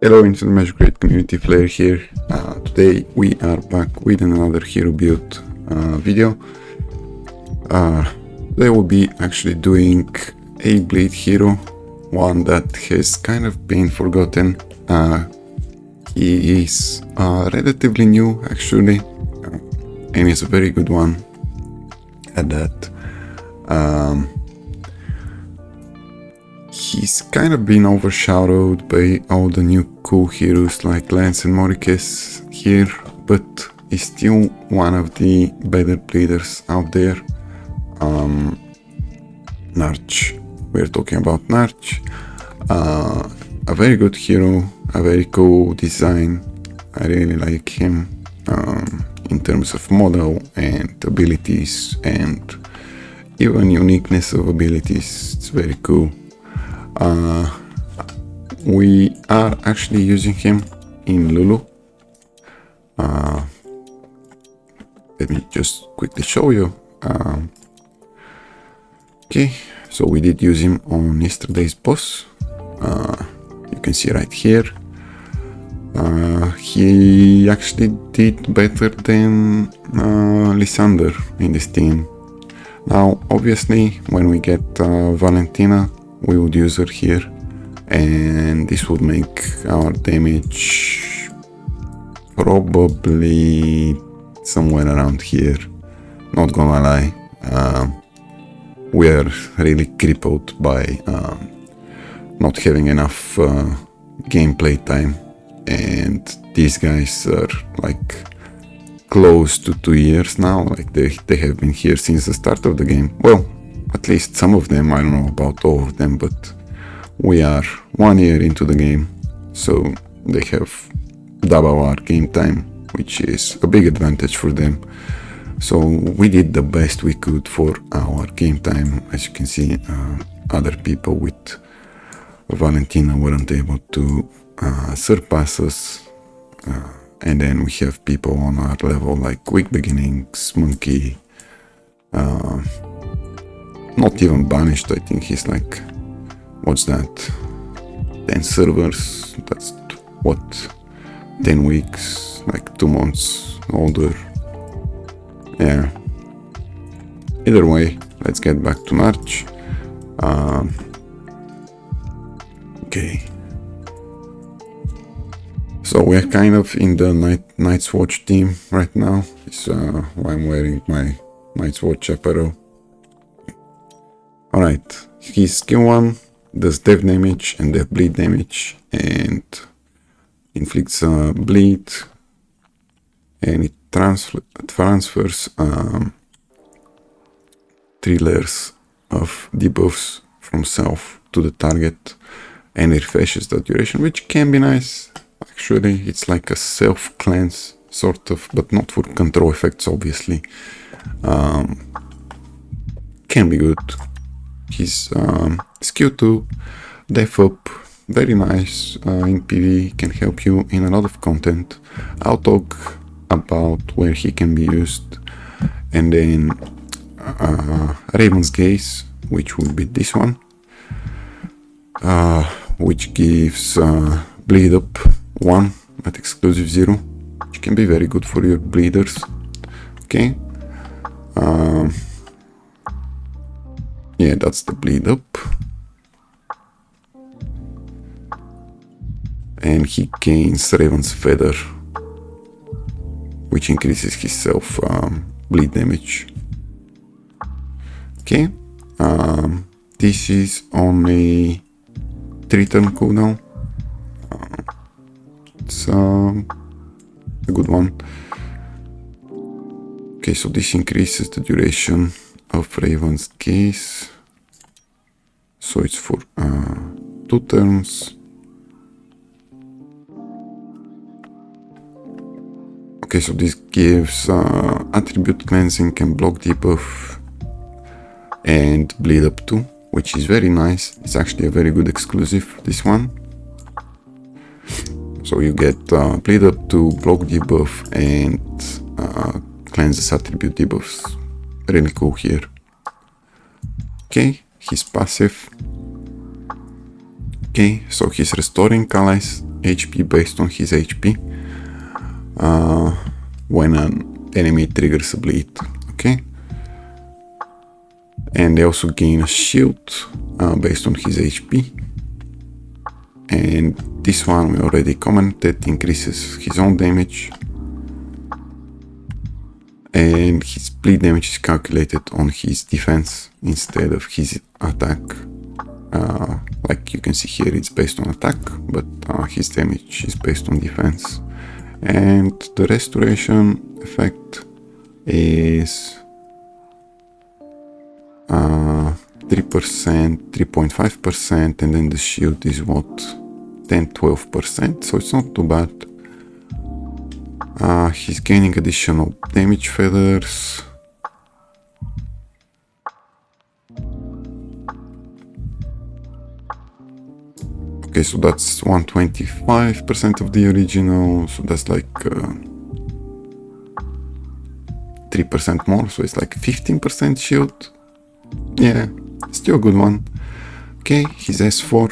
Hello into the Magicraid community, Flaery here. Today we are back with another hero build video. Today we'll be actually doing a bleed hero, one that has kind of been forgotten. He is relatively new actually, and is a very good one at that. He's kind of been overshadowed by all the new cool heroes like Lance and Morikes here, but he's still one of the better bleeders out there. Narch, we're talking about Narch. A very good hero, a very cool design. I really like him in terms of model and abilities and even uniqueness of abilities. It's very cool. We are actually using him in Lulu. Let me just quickly show you. Okay, so we did use him on yesterday's boss. You can see right here. He actually did better than Lysander in this team. Now, obviously, when we get Valentina, we would use her here, and this would make our damage probably somewhere around here. Not gonna lie, we are really crippled by not having enough gameplay time, and these guys are like close to 2 years now. Like they have been here since the start of the game. Well, at least some of them, I don't know about all of them, but we are 1 year into the game, so they have double our game time, which is a big advantage for them. So we did the best we could for our game time. As you can see, other people with Valentina weren't able to surpass us, and then we have people on our level like Weak Beginnings, Monkey, not even Banished. I think he's like, what's that, 10 servers, that's what, 10 weeks, like 2 months older. Yeah, either way, let's get back to Narch. Okay, so we're kind of in the Night's Watch team right now. It's why I'm wearing my Night's Watch apparel. Alright, his skill 1 does death damage and death bleed damage, and inflicts bleed, and it transfers 3 layers of debuffs from self to the target, and it refreshes the duration, which can be nice. Actually, it's like a self cleanse sort of, but not for control effects, obviously. Can be good. His skill 2, Def Up, very nice in PV, can help you in a lot of content. I'll talk about where he can be used. And then Raven's Gaze, which will be this one, which gives Bleed Up 1 at exclusive 0, which can be very good for your bleeders. Okay. Yeah, that's the bleed up. And he gains Raven's Feather, which increases his self bleed damage. Okay, this is only 3 turn cooldown. It's a good one. Okay, so this increases the duration of Raven's Gaze, so it's for 2 turns. Okay, so this gives attribute cleansing and block debuff and bleed up 2, which is very nice. It's actually a very good exclusive, this one. So you get bleed up 2, block debuff, and cleanses attribute debuffs. Really cool here. Okay, his passive. Okay, so he's restoring allies HP based on his HP when an enemy triggers a bleed. Okay, and they also gain a shield based on his HP, and this one we already commented, increases his own damage, and his bleed damage is calculated on his defense instead of his attack. Like you can see here, it's based on attack, but his damage is based on defense. And the restoration effect is 3%, 3.5%, and then the shield is what, 10-12%, so it's not too bad. He's gaining additional damage feathers. Okay, so that's 125% of the original, so that's like 3% more, so it's like 15% shield. Yeah, still a good one. Okay, his S4.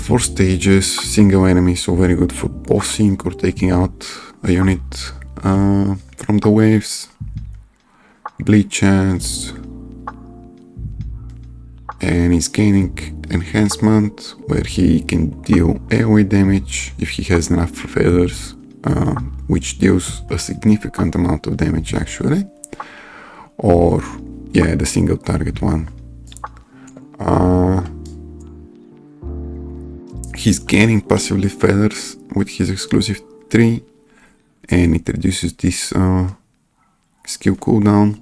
4 stages, single enemy, so very good for bossing or taking out a unit from the waves. Bleed chance. And he's gaining enhancement where he can deal AoE damage if he has enough feathers, which deals a significant amount of damage actually. Or yeah, the single target one. He's gaining passively feathers with his exclusive 3, and it reduces this skill cooldown.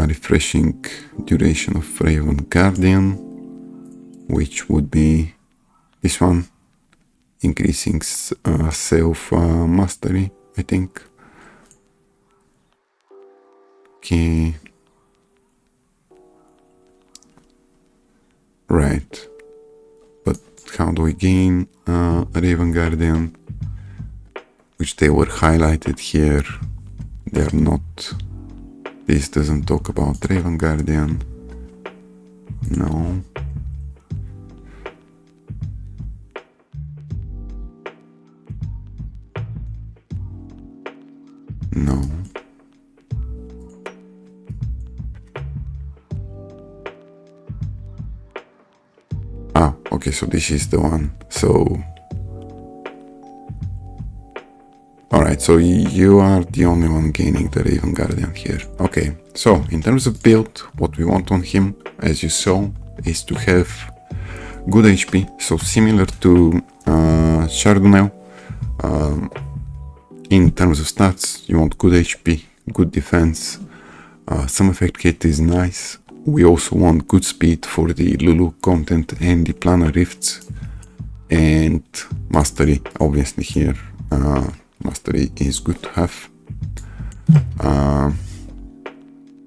Refreshing duration of Raven Guardian, which would be this one, increasing self mastery, I think. Okay, right, but how do we gain a Raven Guardian? Which they were highlighted here. They are not. This doesn't talk about Raven Guardian. No. No. Okay, so this is the one. So alright, so you are the only one gaining the Raven Guardian here. Okay, so in terms of build, what we want on him, as you saw, is to have good HP, so similar to Chardonnay. In terms of stats, you want good HP, good defense, some effect kit is nice. We also want good speed for the Lulu content and the planar rifts, and mastery, obviously here. Mastery is good to have.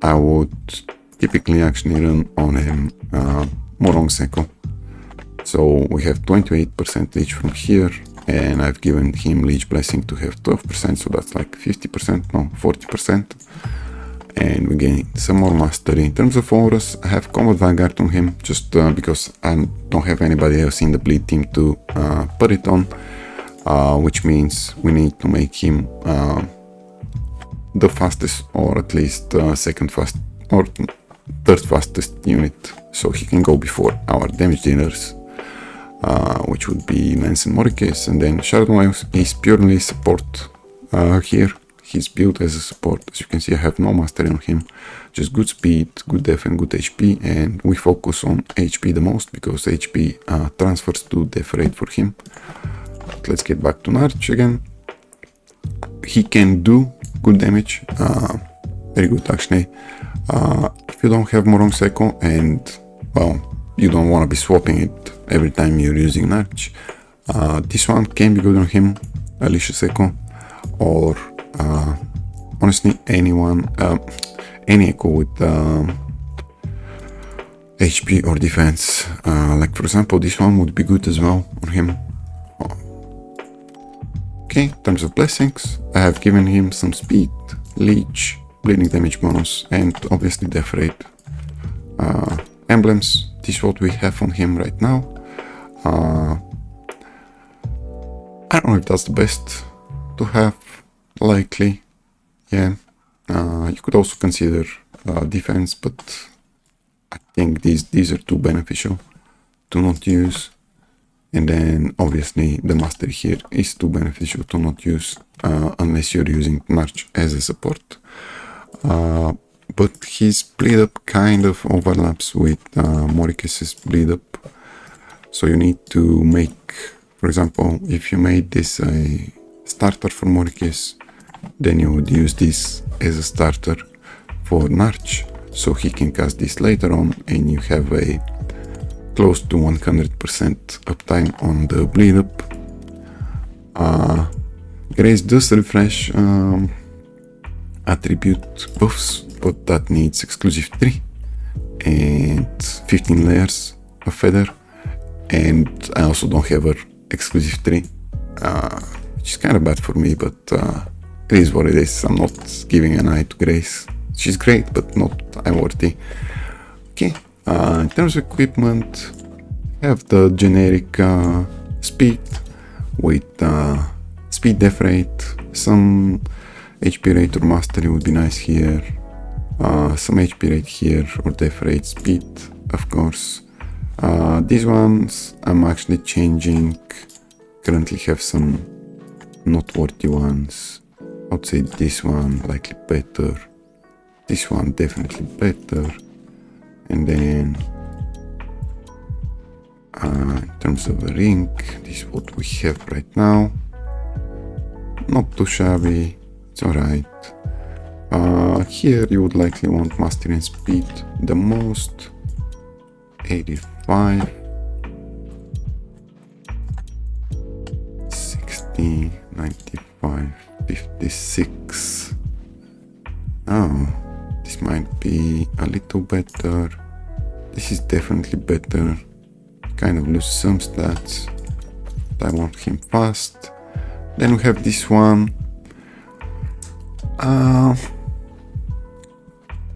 I would typically actually run on him Morong Seko. So we have 28% leech from here, and I've given him Leech Blessing to have 12%, so that's like 50%, no, 40%. And we gain some more mastery. In terms of auras, I have Combat Vanguard on him, just because I don't have anybody else in the bleed team to put it on. Which means we need to make him the fastest, or at least second fast or third fastest unit, so he can go before our damage dealers, which would be Lance and Morikes. And then Chardonnay is purely support here. He's built as a support. As you can see, I have no mastery on him, just good speed, good def and good HP, and we focus on HP the most because HP transfers to def rate for him. But let's get back to Narch again. He can do good damage, very good actually. If you don't have Morong Seko and, well, you don't want to be swapping it every time you're using Narch, this one can be good on him, Alicia Seko, or honestly anyone, any echo with HP or defense. Like for example, this one would be good as well on him. Okay, in terms of blessings, I have given him some speed, leech, bleeding damage bonus, and obviously def rate. Emblems, this is what we have on him right now. I don't know if that's the best to have, likely. Yeah, you could also consider defense, but I think these are too beneficial to not use. And then obviously the mastery here is too beneficial to not use unless you're using Narch as a support. But his bleed up kind of overlaps with Morikes's bleed up. So you need to make, for example, if you made this a starter for Morikes, then you would use this as a starter for Narch, so he can cast this later on, and you have a close to 100% uptime on the bleed up. Grace does refresh attribute buffs, but that needs exclusive 3 and 15 layers of feather, and I also don't have her exclusive 3, which is kind of bad for me, but it is what it is. I'm not giving an eye to Grace. She's great, but not eye-worthy. Okay, in terms of equipment, I have the generic speed with speed def rate, some HP rate or mastery would be nice here, some HP rate here or def rate, speed of course. These ones I'm actually changing, currently have some noteworthy ones. I would say this one likely better, this one definitely better, and then in terms of a ring, this is what we have right now. Not too shabby, it's alright. Here you would likely want mastery and speed the most. 85, 60, 95, 56. Oh, this might be a little better. This is definitely better. Kind of lose some stats, but I want him fast. Then we have this one.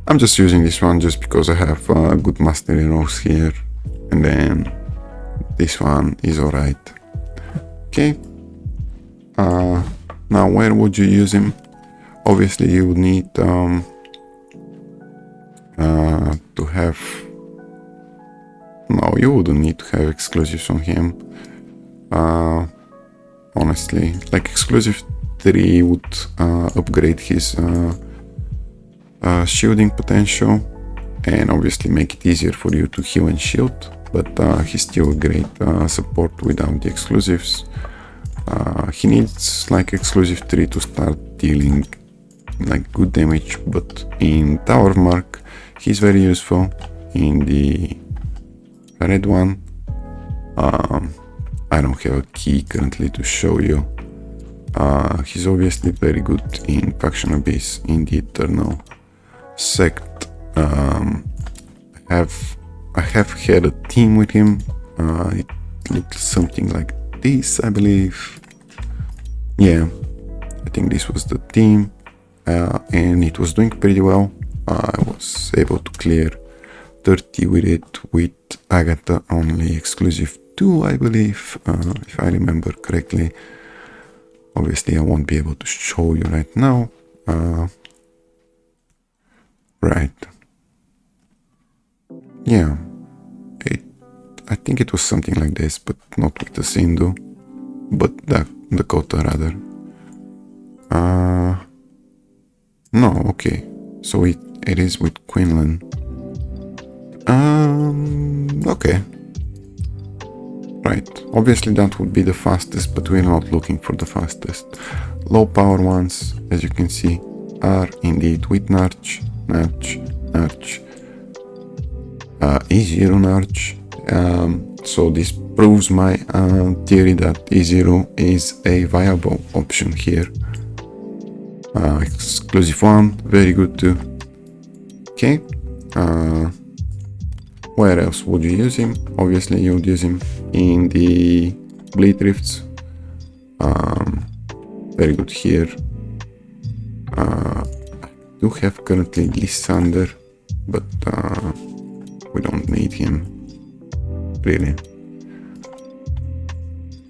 I'm just using this one just because I have good mastery rolls here, and then this one is alright. Okay. Now where would you use him? Obviously you would need to have, no, you wouldn't need to have exclusives on him. Honestly, like exclusive 3 would upgrade his shielding potential and obviously make it easier for you to heal and shield, but he's still a great support without the exclusives. He needs like exclusive 3 to start dealing like good damage, but in Tower Mark he's very useful. In the red one, I don't have a key currently to show you. He's obviously very good in Faction Abyss, in the Eternal Sect. I have had a team with him. It looked something like this, I believe. Yeah, I think this was the team, and it was doing pretty well. I was able to clear 30 with it, with Agatha only exclusive 2, I believe, if I remember correctly. Obviously I won't be able to show you right now. Right. Yeah, I think it was something like this, but not with the Sindhu, but the Dakota rather. No, okay, so it is with Quinlan. Okay. Right, obviously that would be the fastest, but we're not looking for the fastest. Low power ones, as you can see, are indeed with Narch, E0 Narch. So this proves my theory that E0 is a viable option here. Exclusive 1, very good too. Okay. Where else would you use him? Obviously you would use him in the Bleed Rifts. Very good here. I do have currently Lysander, but we don't need him. really.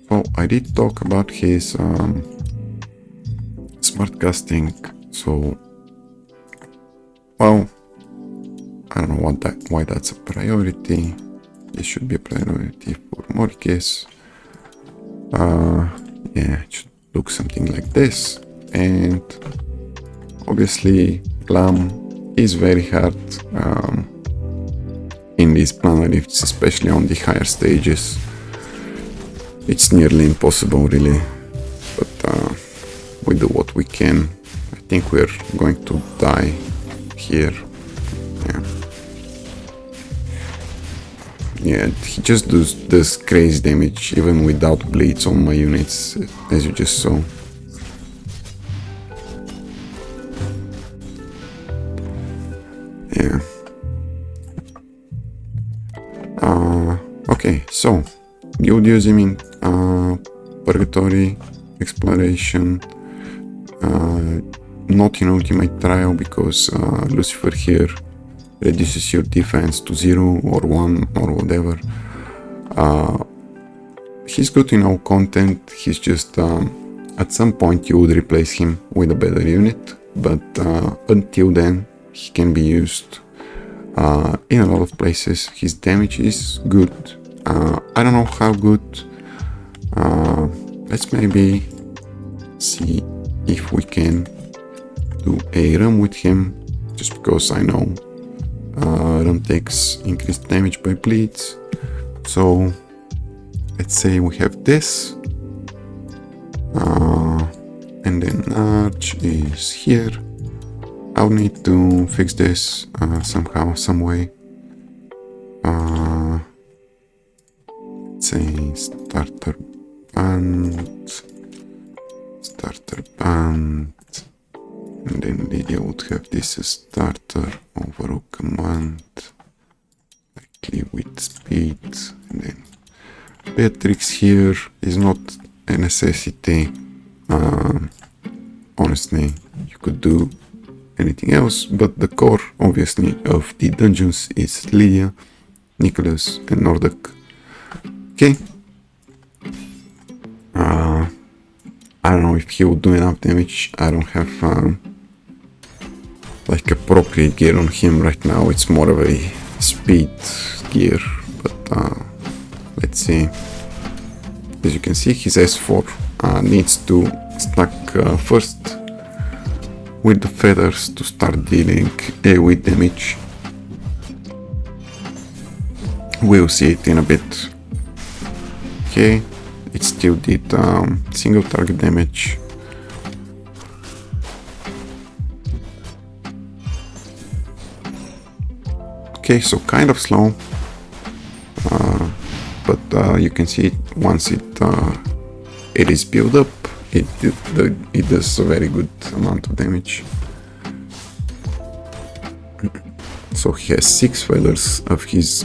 So I did talk about his smart casting, so well, I don't know why that's a priority. It should be a priority for Morkes. Yeah, it should look something like this. And obviously Glam is very hard in these planar lifts, especially on the higher stages. It's nearly impossible really, but we do what we can. I think we're going to die here. Yeah, he just does this crazy damage even without bleeds on my units, as you just saw. Yeah. Okay, so you would use him in Purgatory, Exploration, not in Ultimate Trial because Lucifer here reduces your defense to 0 or 1 or whatever. He's good in all content. He's just at some point you would replace him with a better unit, but until then he can be used in a lot of places. His damage is good. I don't know how good. Let's maybe see if we can do a run with him, just because I know run takes increased damage by bleeds. So let's say we have this, and then Narch is here. I'll need to fix this somehow, some way. Let's say starter band, and then Lydia would have this as starter overall command, likely with speed, and then Beatrix here is not a necessity. Honestly, you could do anything else, but the core, obviously, of the dungeons is Lydia, Nicholas, and Nordak. Okay. I don't know if he will do enough damage. I don't have like appropriate gear on him right now. It's more of a speed gear, but let's see. As you can see, his S4 needs to stack first with the feathers to start dealing AoE damage. We'll see it in a bit. Okay, it still did single target damage. Okay, so kind of slow, but you can see it once it is built up, it does a very good amount of damage. So he has 6 feathers of his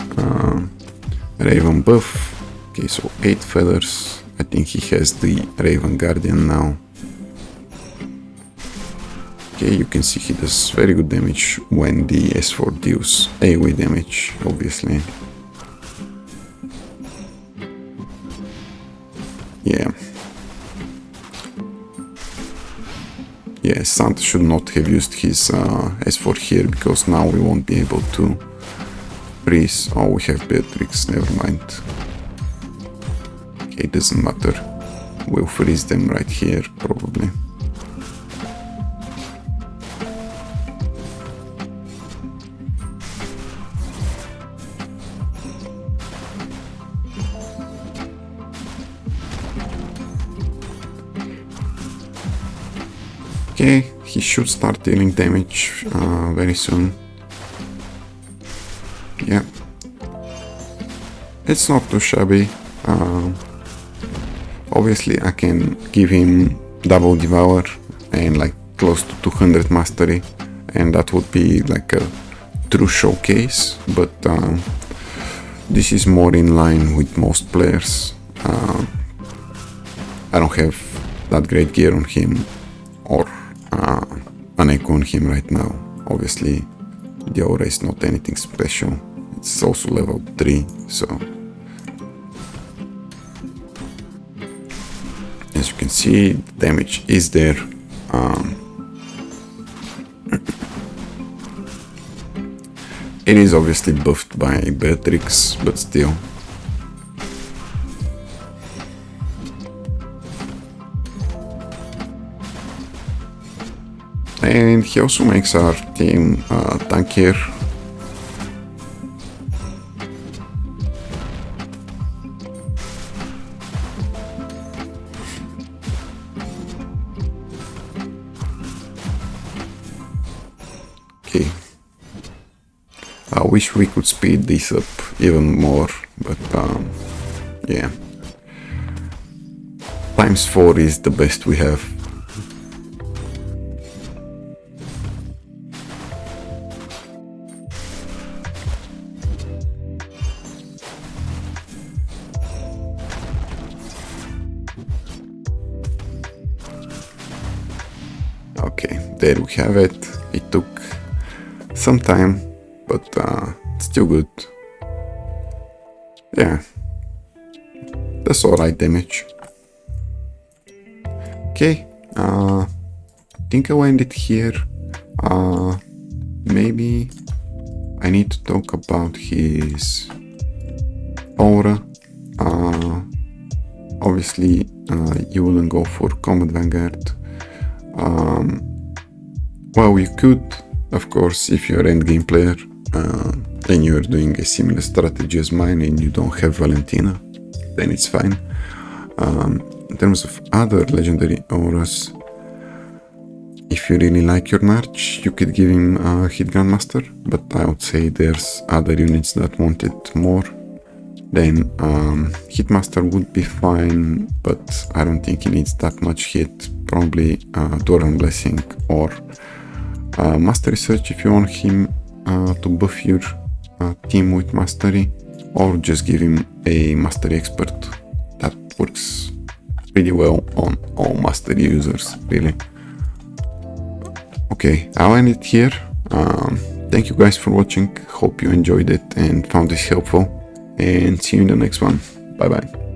Raven buff. Okay, so 8 feathers. I think he has the Raven Guardian now. Okay, you can see he does very good damage when the S4 deals AoE damage, obviously. Yeah, Santa should not have used his S4 here, because now we won't be able to freeze. Oh, we have Beatrix, never mind. Okay, it doesn't matter. We'll freeze them right here, probably. Okay, he should start dealing damage very soon. Yeah, it's not too shabby. Obviously I can give him double devour and like close to 200 mastery, and that would be like a true showcase, but this is more in line with most players. I don't have that great gear on him or an echo on him right now. Obviously the aura is not anything special. It's also level 3, so can see the damage is there. It is obviously buffed by Beatrix, but still. And he also makes our team tankier. Okay. I wish we could speed this up even more, but yeah. ×4 is the best we have. Okay, there we have it. It took some time, but still good. Yeah, that's alright damage. Okay, I think I'll end it here. Maybe I need to talk about his aura. Obviously, you wouldn't go for Combat Vanguard. Well, you could, of course, if you're an endgame player and you're doing a similar strategy as mine and you don't have Valentina, then it's fine. In terms of other legendary auras, if you really like your Narch, you could give him Hit Grandmaster, but I would say there's other units that want it more. Then Hitmaster would be fine, but I don't think he needs that much hit. Probably Doran Blessing or Mastery Search if you want him to buff your team with Mastery, or just give him a Mastery Expert. That works pretty well on all Mastery users, really. Okay, I'll end it here. Thank you guys for watching. Hope you enjoyed it and found this helpful. And see you in the next one. Bye bye.